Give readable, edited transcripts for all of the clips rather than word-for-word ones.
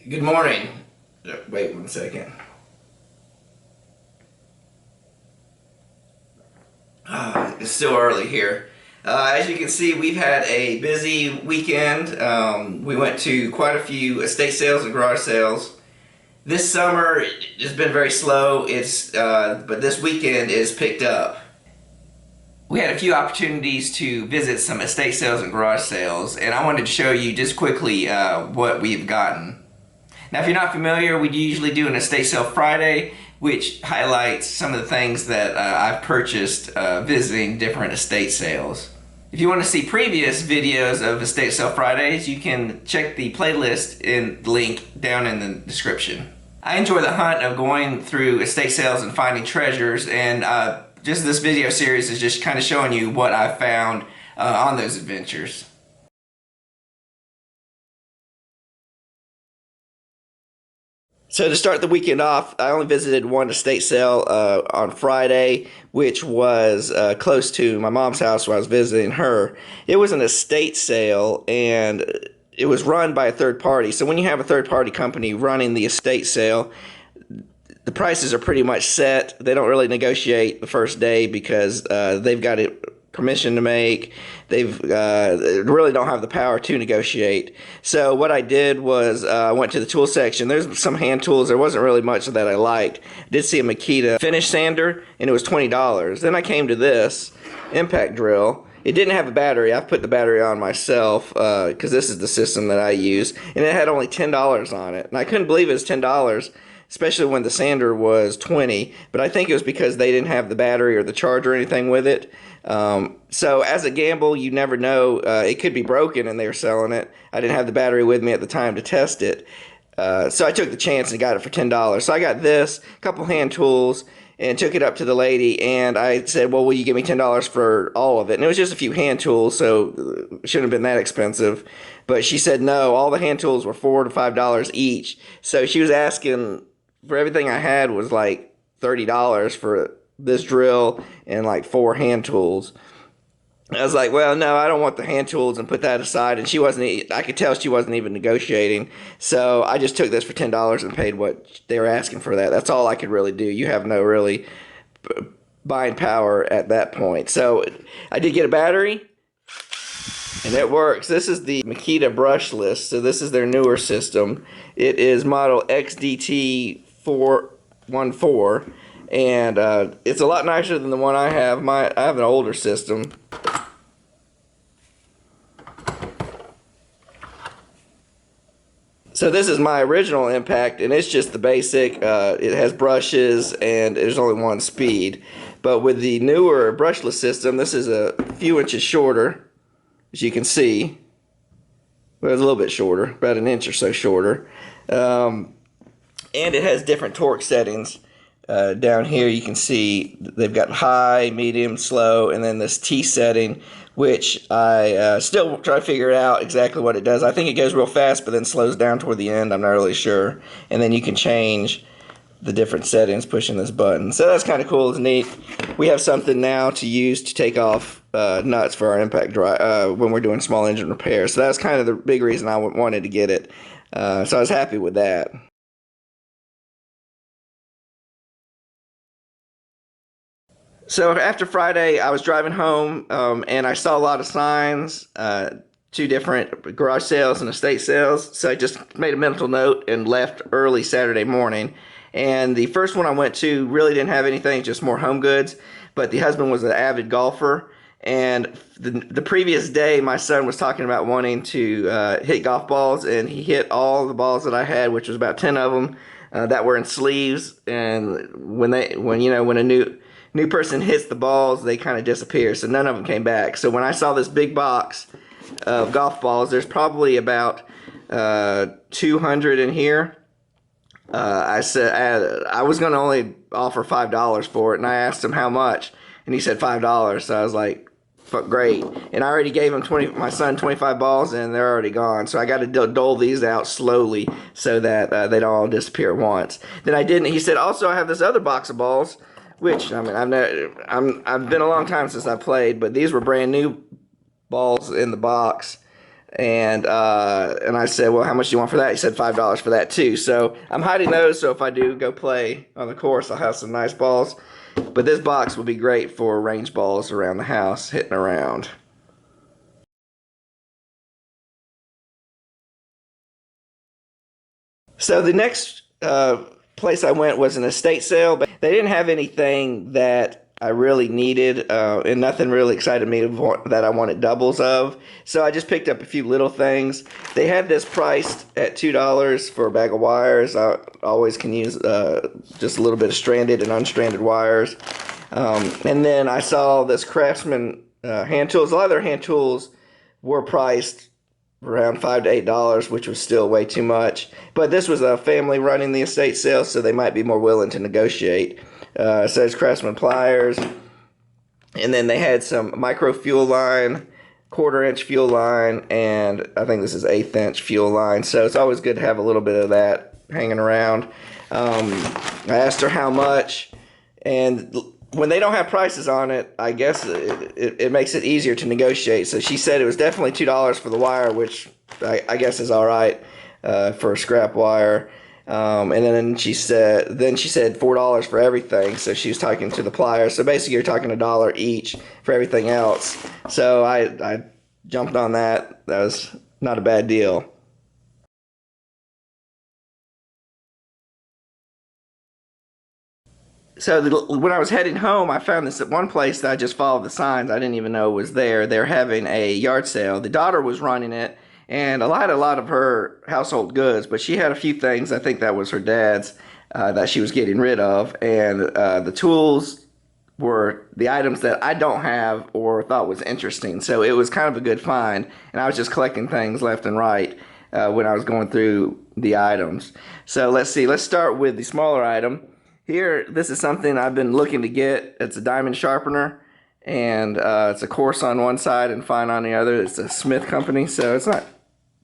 Good morning. Wait 1 second. It's still early here. As you can see, we've had a busy weekend. We went to quite a few estate sales and garage sales. This summer it's been very slow. But this weekend is picked up. We had a few opportunities to visit some estate sales and garage sales, and I wanted to show you just quickly what we've gotten. Now, if you're not familiar, we usually do an estate sale Friday, which highlights some of the things that I've purchased visiting different estate sales. If you want to see previous videos of estate sale Fridays, you can check the playlist in the link down in the description. I enjoy the hunt of going through estate sales and finding treasures, and just this video series is just kind of showing you what I found on those adventures. So to start the weekend off, I only visited one estate sale on Friday, which was close to my mom's house where I was visiting her. It was an estate sale, and it was run by a third party. So when you have a third party company running the estate sale, the prices are pretty much set. They don't really negotiate the first day because they've got permission to make. They really don't have the power to negotiate. So what I did was I went to the tool section. There's some hand tools. There wasn't really much that I liked. I did see a Makita finish sander, and it was $20. Then I came to this impact drill. It didn't have a battery. I've put the battery on myself because this is the system that I use, and it had only $10 on it. And I couldn't believe it was $10. Especially when the sander was $20, but I think it was because they didn't have the battery or the charger or anything with it. So as a gamble, you never know. It could be broken and they were selling it. I didn't have the battery with me at the time to test it. So I took the chance and got it for $10. So I got this, a couple hand tools, and took it up to the lady, and I said, well, will you give me $10 for all of it? And it was just a few hand tools, so it shouldn't have been that expensive. But she said no, all the hand tools were $4 to $5 each. So she was asking for everything I had was like $30 for this drill and like 4 hand tools. I was like, well, no, I don't want the hand tools, and put that aside. And she wasn't, I could tell she wasn't even negotiating. So I just took this for $10 and paid what they were asking for that. That's all I could really do. You have no really buying power at that point. So I did get a battery, and it works. This is the Makita brushless. So this is their newer system. It is model XDT 414, and it's a lot nicer than the one I have. I have an older system. So this is my original impact, and it's just the basic. It has brushes, and there's only one speed. But with the newer brushless system, this is a few inches shorter, as you can see. Well, it's a little bit shorter, about an inch or so shorter. And it has different torque settings. Down here you can see they've got high, medium, slow, and then this T setting, which I still try to figure out exactly what it does. I think it goes real fast but then slows down toward the end. I'm not really sure. And then you can change the different settings pushing this button. So that's kind of cool. It's neat. We have something now to use to take off nuts for our impact drive when we're doing small engine repairs. So that's kind of the big reason I wanted to get it. So I was happy with that. So after Friday, I was driving home, and I saw a lot of signs, 2 different garage sales and estate sales. So I just made a mental note and left early Saturday morning. And the first one I went to really didn't have anything, just more home goods. But the husband was an avid golfer. And the previous day, my son was talking about wanting to hit golf balls, and he hit all the balls that I had, which was about 10 of them that were in sleeves. And when a new person hits the balls, they kind of disappear, so none of them came back. So when I saw this big box of golf balls, there's probably about 200 in here. I said I was going to only offer $5 for it, and I asked him how much, and he said $5. So I was like, fuck, great. And I already gave him my son 25 balls, and they're already gone. So I got to dole these out slowly so that they don't all disappear at once. Then I didn't. He said, also, I have this other box of balls, which, I mean, I've been a long time since I played, but these were brand new balls in the box. And I said, well, how much do you want for that? He said $5 for that too. So I'm hiding those, so if I do go play on the course, I'll have some nice balls. But this box will be great for range balls around the house, hitting around. So the next place I went was an estate sale, but they didn't have anything that I really needed, and nothing really excited me that I wanted doubles of. So I just picked up a few little things. They had this priced at $2 for a bag of wires. I always can use just a little bit of stranded and unstranded wires. And then I saw this Craftsman hand tools. A lot of their hand tools were priced around $5 to $8, which was still way too much. But this was a family running the estate sale, so they might be more willing to negotiate. So it's Craftsman pliers, and then they had some micro fuel line, 1/4-inch fuel line, and I think this is 1/8-inch fuel line. So it's always good to have a little bit of that hanging around. I asked her how much, and when they don't have prices on it, I guess it makes it easier to negotiate. So she said it was definitely $2 for the wire, which I guess is all right for a scrap wire. And then she said $4 for everything. So she was talking to the pliers. So basically, you're talking $1 each for everything else. So I jumped on that. That was not a bad deal. So when I was heading home, I found this at one place that I just followed the signs. I didn't even know was there. They're having a yard sale. The daughter was running it, and I had a lot of her household goods, but she had a few things. I think that was her dad's that she was getting rid of, and the tools were the items that I don't have or thought was interesting. So it was kind of a good find, and I was just collecting things left and right when I was going through the items. So let's see. Let's start with the smaller item. Here, this is something I've been looking to get. It's a diamond sharpener, and it's a coarse on one side and fine on the other. It's a Smith company, so it's not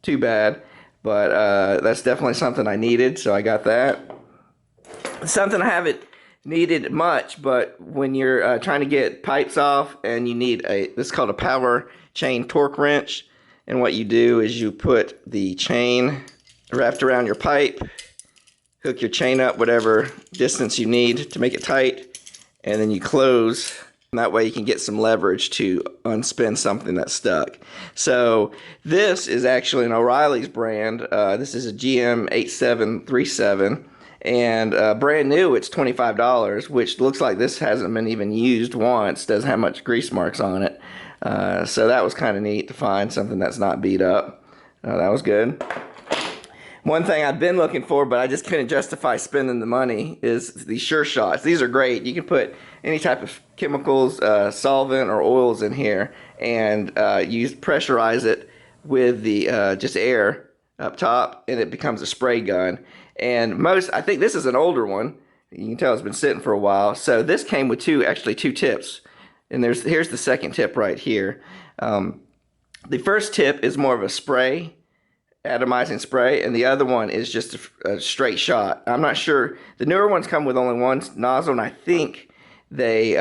too bad, but that's definitely something I needed, so I got that. Something I haven't needed much, but when you're trying to get pipes off and you need this is called a power chain torque wrench, and what you do is you put the chain wrapped around your pipe, hook your chain up whatever distance you need to make it tight, and then you close, and that way you can get some leverage to unspin something that's stuck. So this is actually an O'Reilly's brand. This is a GM 8737, and brand new it's $25, which looks like this hasn't been even used once. Doesn't have much grease marks on it. So that was kind of neat to find something that's not beat up. That was good. One thing I've been looking for, but I just couldn't justify spending the money, is the Sure Shots. These are great. You can put any type of chemicals, solvent, or oils in here, and you pressurize it with the just air up top, and it becomes a spray gun. And I think this is an older one. You can tell it's been sitting for a while. So this came with actually two tips, and here's the second tip right here. The first tip is more of a spray, atomizing spray, and the other one is just a straight shot. I'm not sure. The newer ones come with only one nozzle, and I think they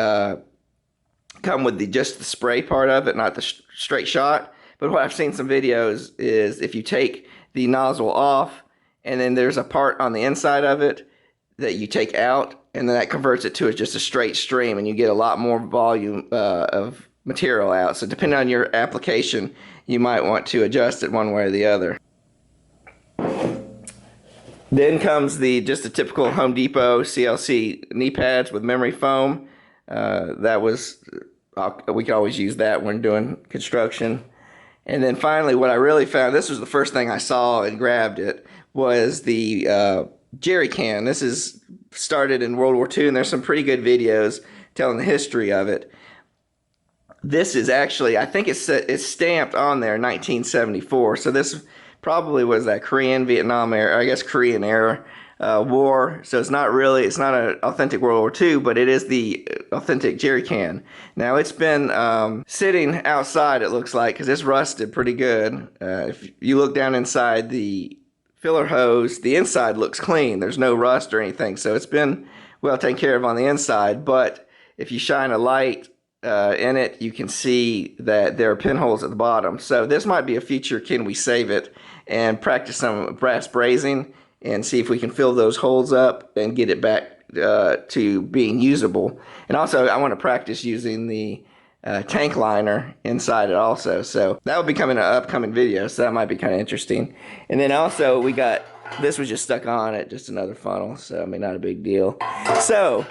come with just the spray part of it, not the straight shot. But what I've seen some videos is if you take the nozzle off, and then there's a part on the inside of it that you take out, and then that converts it to just a straight stream, and you get a lot more volume of material out. So depending on your application, you might want to adjust it one way or the other. Then comes just a typical Home Depot CLC knee pads with memory foam. We could always use that when doing construction. And then finally, what I really found, this was the first thing I saw and grabbed it, was the jerry can. This is started in World War II, and there's some pretty good videos telling the history of it. This is actually, I think it's stamped on there 1974. So this probably was that Korean, Vietnam era, I guess Korean era war. So it's not an authentic World War II, but it is the authentic jerry can. Now it's been sitting outside, it looks like, because it's rusted pretty good. If you look down inside the filler hose, the inside looks clean. There's no rust or anything. So it's been well taken care of on the inside. But if you shine a light in it, you can see that there are pinholes at the bottom. So this might be a feature, can we save it and practice some brass brazing and see if we can fill those holes up and get it back to being usable. And also I want to practice using the tank liner inside it also. So that will be coming in an upcoming video, so that might be kind of interesting. And then also we got, this was just stuck on it, just another funnel, so I mean, not a big deal. So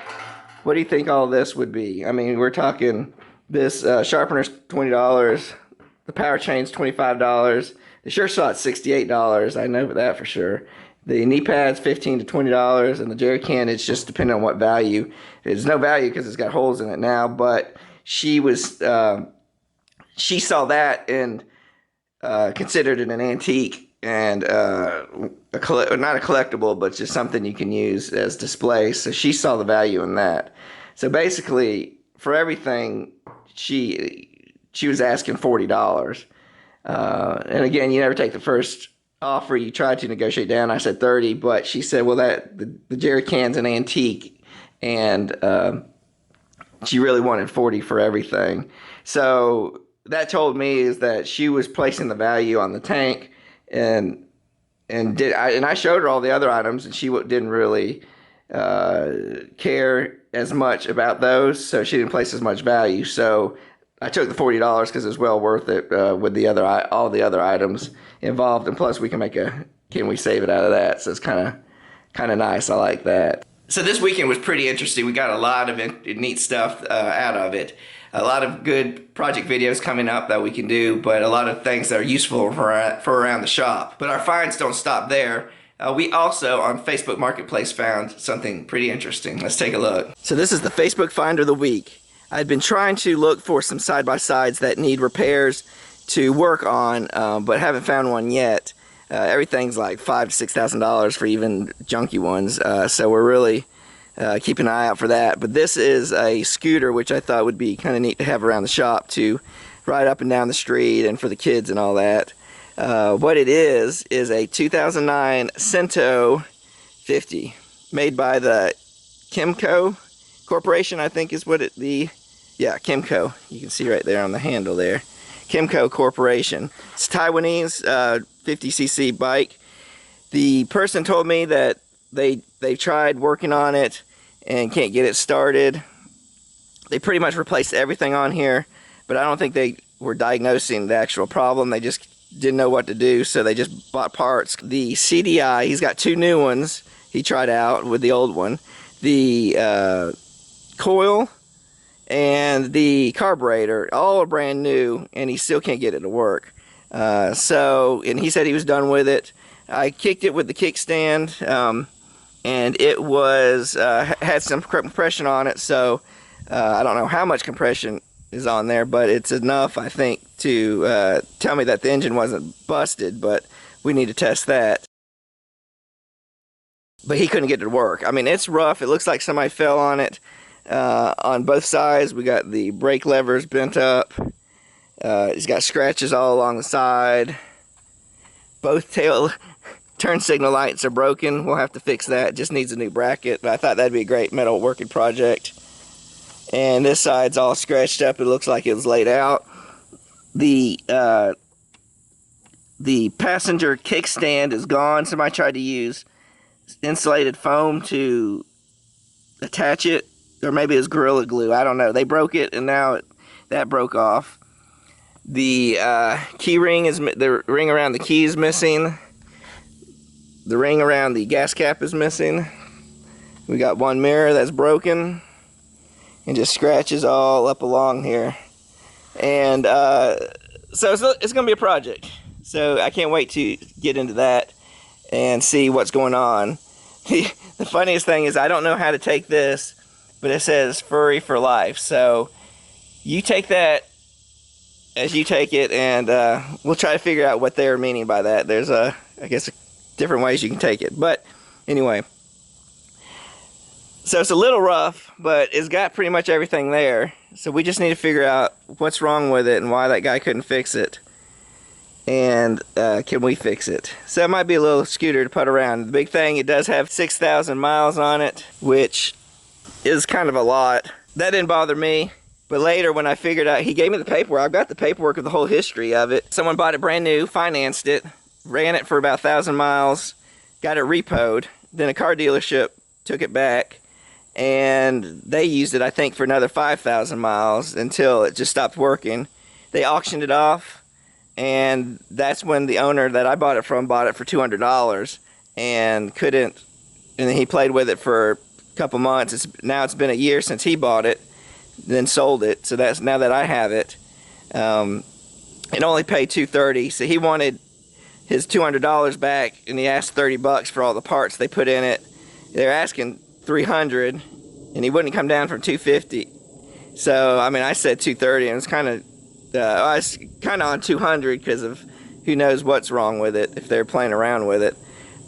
what do you think all this would be? I mean, we're talking this sharpener's $20, the power chain's $25, the sure shot's $68, I know that for sure. The knee pad's $15 to $20, and the jerry can, it's just depending on what value. There's no value because it's got holes in it now, but she was, she saw that and considered it an antique and not a collectible, but just something you can use as display. So she saw the value in that. So basically, for everything, she was asking $40. And again, you never take the first offer. You tried to negotiate down. I said 30, but she said, well, the jerry can's an antique, and she really wanted 40 for everything. So that told me is that she was placing the value on the tank, and I showed her all the other items, and she didn't really care as much about those, so she didn't place as much value. So I took the $40 because it was well worth it with all the other items involved, and plus we can make can we save it out of that? So it's kind of nice. I like that. So this weekend was pretty interesting. We got a lot of neat stuff out of it. A lot of good project videos coming up that we can do, but a lot of things that are useful for around the shop. But our finds don't stop there. We also, on Facebook Marketplace, found something pretty interesting. Let's take a look. So this is the Facebook Find of the Week. I've been trying to look for some side-by-sides that need repairs to work on, but haven't found one yet. Everything's like $5,000 to $6,000 for even junky ones, so we're really keeping an eye out for that. But this is a scooter, which I thought would be kind of neat to have around the shop to ride up and down the street and for the kids and all that. What it is a 2009 Cento 50 made by the Kimco Corporation, I think is what yeah, Kimco. You can see right there on the handle there. Kimco Corporation. It's a Taiwanese 50cc bike. The person told me that they tried working on it and can't get it started. They pretty much replaced everything on here, but I don't think they were diagnosing the actual problem. They just didn't know what to do, so they just bought parts. The CDI, he's got two new ones he tried out with the old one. The coil and the carburetor, all are brand new, and he still can't get it to work. And he said he was done with it. I kicked it with the kickstand, and it was had some compression on it, so I don't know how much compression is on there, but it's enough, I think, to tell me that the engine wasn't busted, but we need to test that. But he couldn't get it to work. I mean, it's rough. It looks like somebody fell on it on both sides. We got the brake levers bent up. He's got scratches all along the side. Both tail turn signal lights are broken. We'll have to fix that. Just needs a new bracket, but I thought that'd be a great metal working project. And this side's all scratched up. It looks like it was laid out. The passenger kickstand is gone. Somebody tried to use insulated foam to attach it, or maybe it's Gorilla Glue. I don't know. They broke it, and now that broke off. The key ring the ring around the key is missing. The ring around the gas cap is missing. We got one mirror that's broken, and just scratches all up along here. And so it's going to be a project. So I can't wait to get into that and see what's going on. The funniest thing is I don't know how to take this, but it says furry for life. So you take that as you take it, and we'll try to figure out what they're meaning by that. There's I guess different ways you can take it. But anyway, so it's a little rough, but it's got pretty much everything there. So we just need to figure out what's wrong with it and why that guy couldn't fix it. And can we fix it? So it might be a little scooter to put around. The big thing, it does have 6,000 miles on it, which is kind of a lot. That didn't bother me. But later when I figured out, he gave me the paperwork. I've got the paperwork of the whole history of it. Someone bought it brand new, financed it, ran it for about 1,000 miles, got it repoed. Then a car dealership took it back, and they used it, I think, for another 5,000 miles until it just stopped working. They auctioned it off, and that's when the owner that I bought it from bought it for $200 and couldn't, and he played with it for a couple months. Now it's been a year since he bought it, then sold it. So that's now that I have it. It only paid $230, so he wanted his $200 back, and he asked $30 for all the parts they put in it. They're asking $300, and he wouldn't come down from $250. So I mean, I said $230, and it was kind of I was kind of on $200 because of who knows what's wrong with it if they're playing around with it.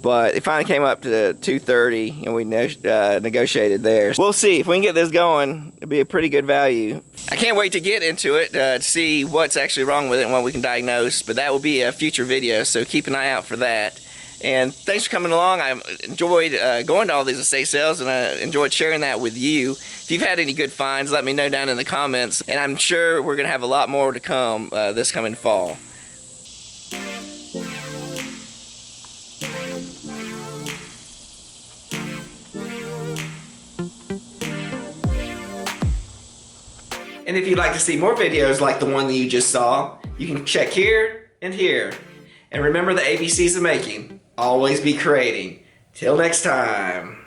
But it finally came up to $230, and we negotiated there. We'll see if we can get this going. It'll be a pretty good value. I can't wait to get into it to see what's actually wrong with it and what we can diagnose. But that will be a future video, so keep an eye out for that. And thanks for coming along. I enjoyed going to all these estate sales, and I enjoyed sharing that with you. If you've had any good finds, let me know down in the comments. And I'm sure we're going to have a lot more to come this coming fall. And if you'd like to see more videos like the one that you just saw, you can check here and here. And remember the ABCs of making. Always be creating. Till next time.